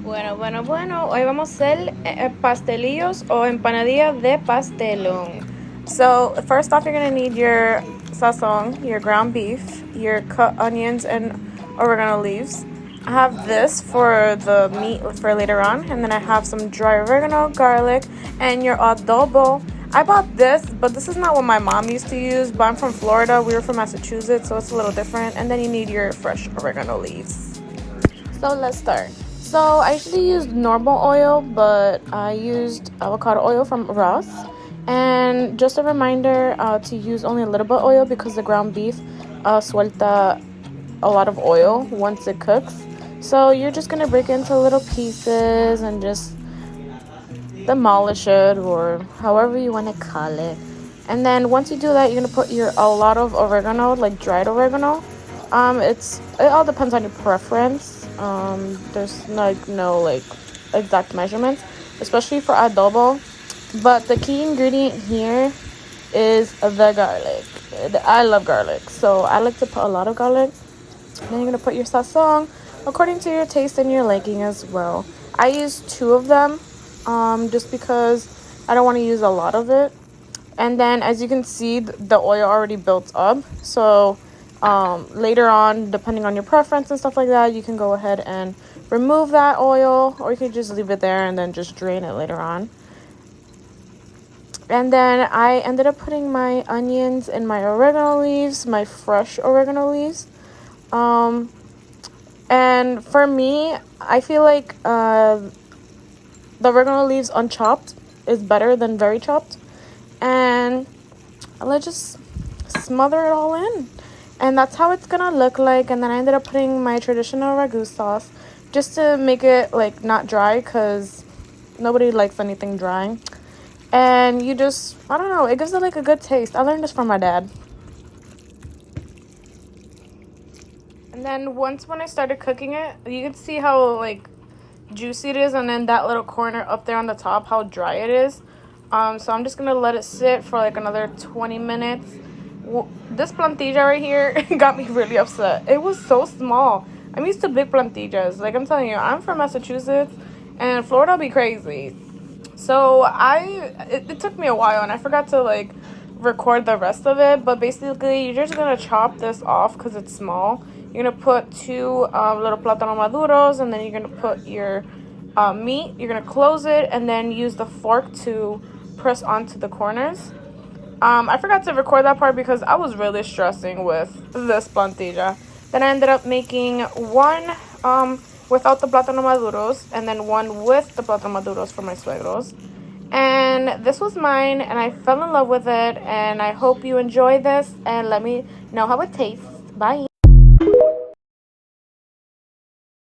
Bueno. Hoy vamos a hacer pastelillos o empanadillas de pastelón. So first off, you're gonna need your sazon, your ground beef, your cut onions and oregano leaves. I have this for the meat for later on, and then I have some dry oregano, garlic, and your adobo. I bought this, but this is not what my mom used to use, but I'm from Florida. We were from Massachusetts, so it's a little different. And then you need your fresh oregano leaves. So let's start. So I usually use normal oil, but I used avocado oil from Ross. And just a reminder to use only a little bit of oil because the ground beef suelta a lot of oil once it cooks. So you're just going to break it into little pieces and just demolish it, or however you want to call it. And then once you do that, you're going to put a lot of oregano, like dried oregano. It all depends on your preference. There's no exact measurements, especially for adobo. But the key ingredient here is the garlic. I love garlic, so I like to put a lot of garlic. Then you're gonna put your sazon according to your taste and your liking as well. I use 2 of them, just because I don't want to use a lot of it. And then as you can see, the oil already built up. So later on, depending on your preference and stuff like that, you can go ahead and remove that oil, or you can just leave it there and then just drain it later on. And then I ended up putting my onions and my oregano leaves, my fresh oregano leaves. And for me, I feel like the oregano leaves unchopped is better than very chopped. And let's just smother it all in. And that's how it's gonna look like. And then I ended up putting my traditional Ragú sauce just to make it like not dry, because nobody likes anything dry. And you just, I don't know, it gives it like a good taste. I learned this from my dad. And then when I started cooking it, you can see how like juicy it is, and then that little corner up there on the top, how dry it is. So I'm just gonna let it sit for like another 20 minutes. This plantilla right here got me really upset. It was so small. I'm used to big plantillas. Like I'm telling you, I'm from Massachusetts, and Florida be crazy. So it took me a while, and I forgot to like record the rest of it. But basically, you're just gonna chop this off because it's small. You're gonna put 2 little Plátano maduros, and then you're gonna put your meat. You're gonna close it, and then use the fork to press onto the corners. I forgot to record that part because I was really stressing with this plantilla. Then I ended up making one without the Plátano maduros, and then one with the Plátano maduros for my suegros. And this was mine, and I fell in love with it, and I hope you enjoy this, and let me know how it tastes. Bye.